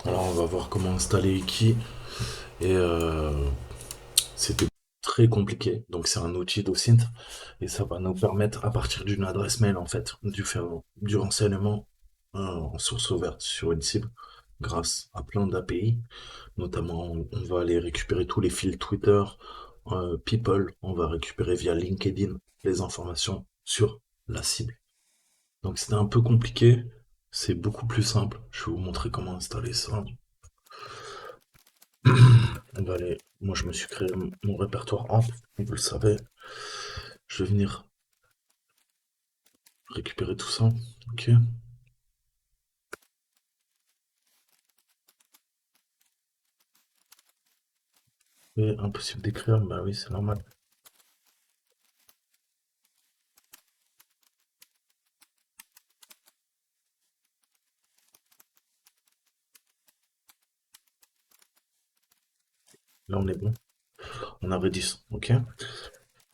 Alors on va voir comment installer Iki. Et c'était très compliqué. Donc c'est un outil d'OSINT. Et ça va nous permettre, à partir d'une adresse mail, en fait, de faire du renseignement en source ouverte sur une cible grâce à plein d'API. Notamment, on va aller récupérer tous les fils Twitter, People. On va récupérer via LinkedIn les informations sur la cible. Donc c'était un peu compliqué. C'est beaucoup plus simple. Je vais vous montrer comment installer ça. On va aller. Moi, je me suis créé mon répertoire AMP, vous le savez. Je vais venir récupérer tout ça. Ok. Et impossible d'écrire, bah oui, c'est normal. Là, on est bon. On a Redis, ok.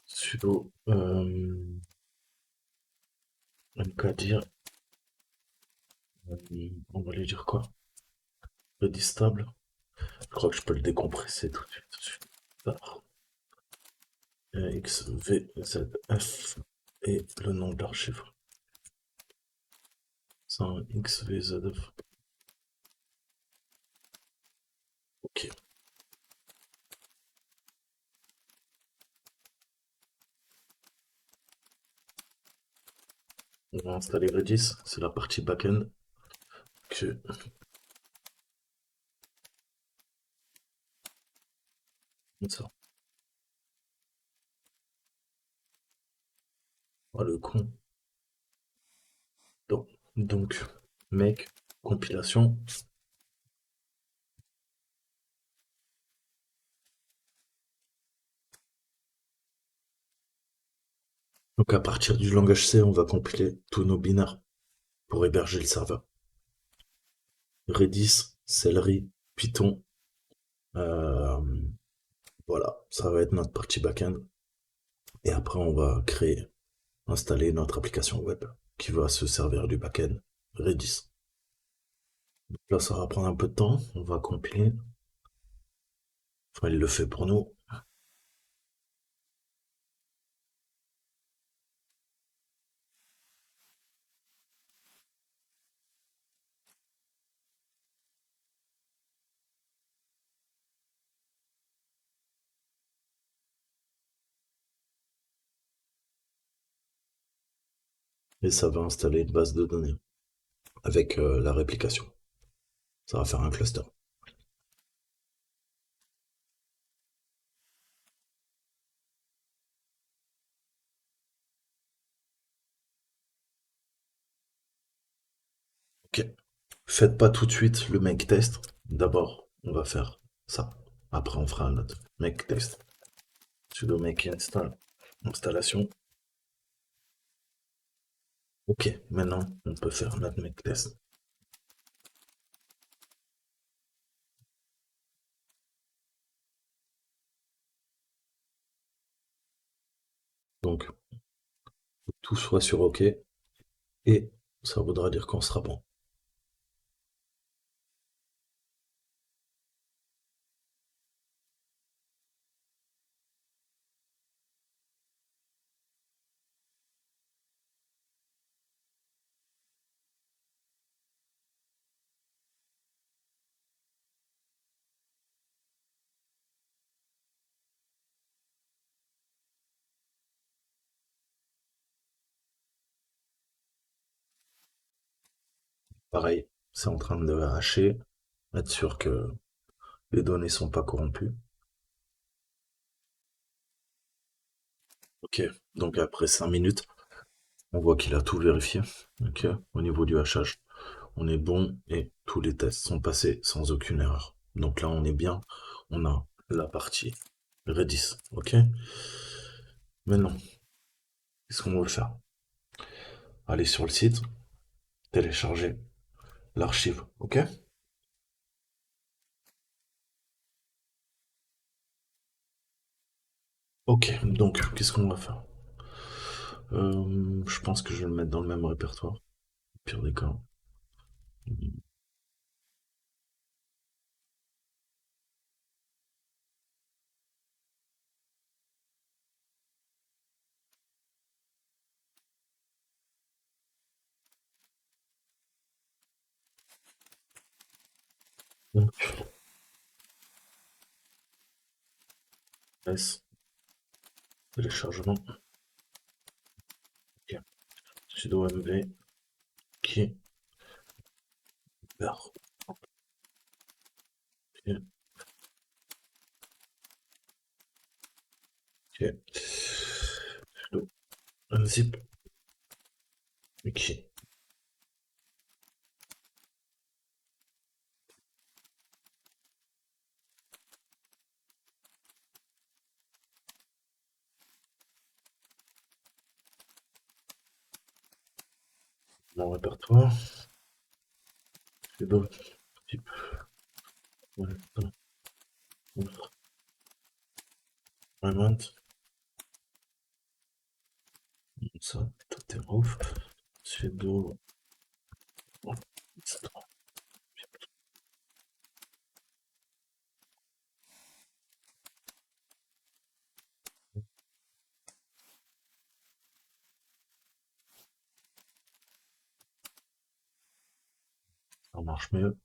Sudo mkdir, on va lui dire quoi? Redis stable. Je crois que je peux le décompresser tout de suite. Tout de suite. Alors, xvzf et le nom de l'archive. C'est un xvzf. Ok. On va installer Redis, c'est la partie backend. Que comme ça. Ah, le con. Donc, make compilation. Donc à partir du langage C, on va compiler tous nos binaires pour héberger le serveur. Redis, Celery, Python. euh, voilà, ça va être notre partie backend. Et après, on va créer, installer notre application web qui va se servir du backend Redis. Donc là, ça va prendre un peu de temps. On va compiler. Enfin, il le fait pour nous. Et ça va installer une base de données avec la réplication. Ça va faire un cluster. Ok. Faites pas tout de suite le make test. D'abord, on va faire ça. Après, on fera notre make test. Sudo make installation. Ok, maintenant, on peut faire notre make test. Donc, faut que tout soit sur OK et ça voudra dire qu'on sera bon. Pareil, c'est en train de hacher, être sûr que les données sont pas corrompues. Ok, donc après 5 minutes, on voit qu'il a tout vérifié. Ok, au niveau du hachage, on est bon et tous les tests sont passés sans aucune erreur. Donc là, on est bien. On a la partie Redis. Ok, maintenant, qu'est-ce qu'on veut faire? Aller sur le site, télécharger l'archive. Ok, ok, donc qu'est-ce qu'on va faire? Je pense que je vais le mettre dans le même répertoire. Au pire des cas. Donc, S, téléchargement, ok. Sudo mv qui vers, ok, ok. Sudo unzip wiki. Mon répertoire, sudo type, voilà, environment, ça, tout est ouf. Sudo, ça marche mieux.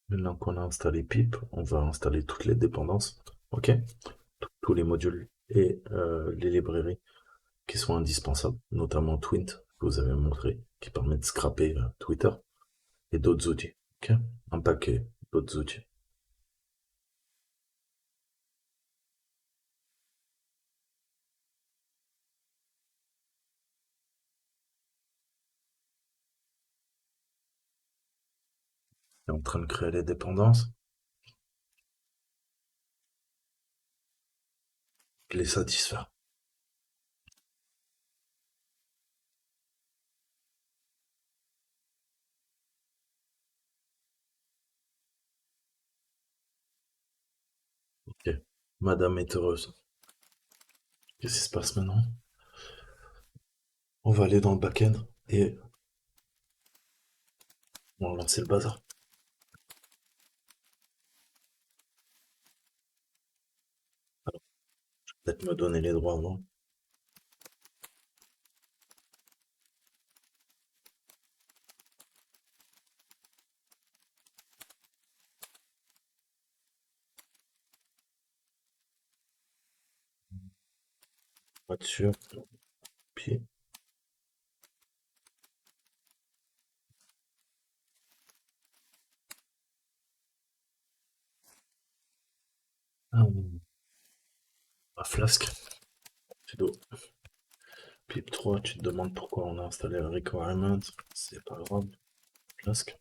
Maintenant qu'on a installé pip, on va installer toutes les dépendances, ok? Tous les modules et les librairies qui sont indispensables, notamment Twint, que vous avez montré, qui permet de scraper Twitter, et d'autres outils, ok? Un paquet d'autres outils. Et en train de créer les dépendances, les satisfaire. Ok. Madame est heureuse. Qu'est-ce qui se passe maintenant? On va aller dans le back-end et on va lancer le bazar. Alors, peut-être me donner les droits avant. Pas sûr. Puis, à Flask. Sudo pip 3, tu te demandes pourquoi on a installé le requirement. C'est pas grave. Flask.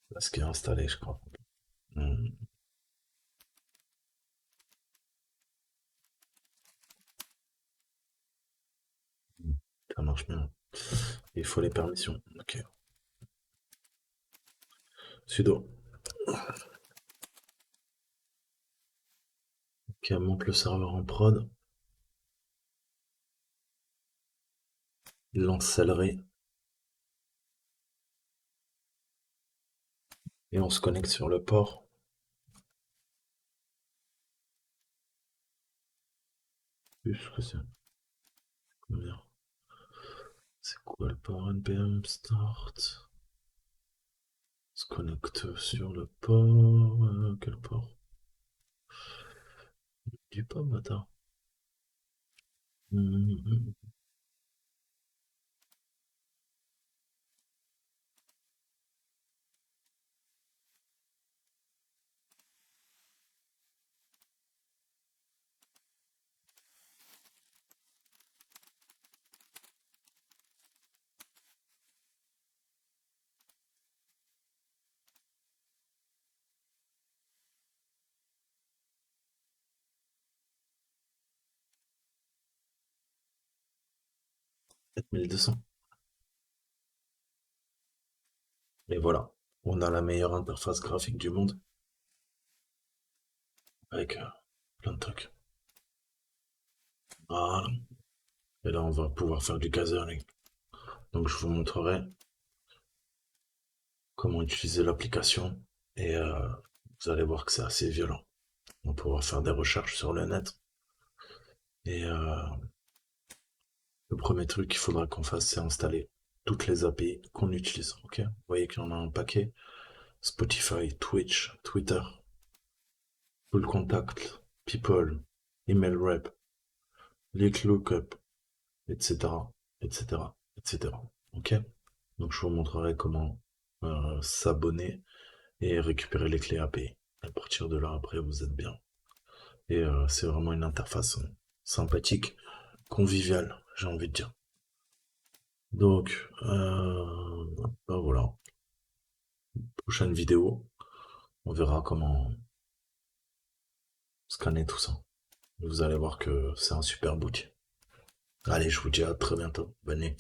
Flask est installé, je crois. Hmm, ça marche bien. Il faut les permissions. Ok. Sudo. Ok, monte le serveur en prod. Il lance Celery. Et on se connecte sur le port. Plus que c'est combien? C'est quoi le port npm start? On se connecte sur le port. Quel port? Du pas, bâtard. Hmm, 4200. Et voilà. On a la meilleure interface graphique du monde. Avec plein de trucs. Voilà. Et là, on va pouvoir faire du casering. Donc, je vous montrerai comment utiliser l'application. Et vous allez voir que c'est assez violent. On va pouvoir faire des recherches sur le net. Et le premier truc qu'il faudra qu'on fasse, c'est installer. toutes les API qu'on utilise. Ok, vous voyez qu'il y en a un paquet. Spotify, Twitch, Twitter, Full Contact, People, Email Rep, Leak Lookup, etc., etc., etc. Ok? Donc je vous montrerai comment s'abonner et récupérer les clés API. À partir de là, après, vous êtes bien. Et c'est vraiment une interface sympathique, conviviale, j'ai envie de dire. Donc, ben voilà. Prochaine vidéo, on verra comment scanner tout ça. Vous allez voir que c'est un super outil. Allez, je vous dis à très bientôt. Bonne nuit.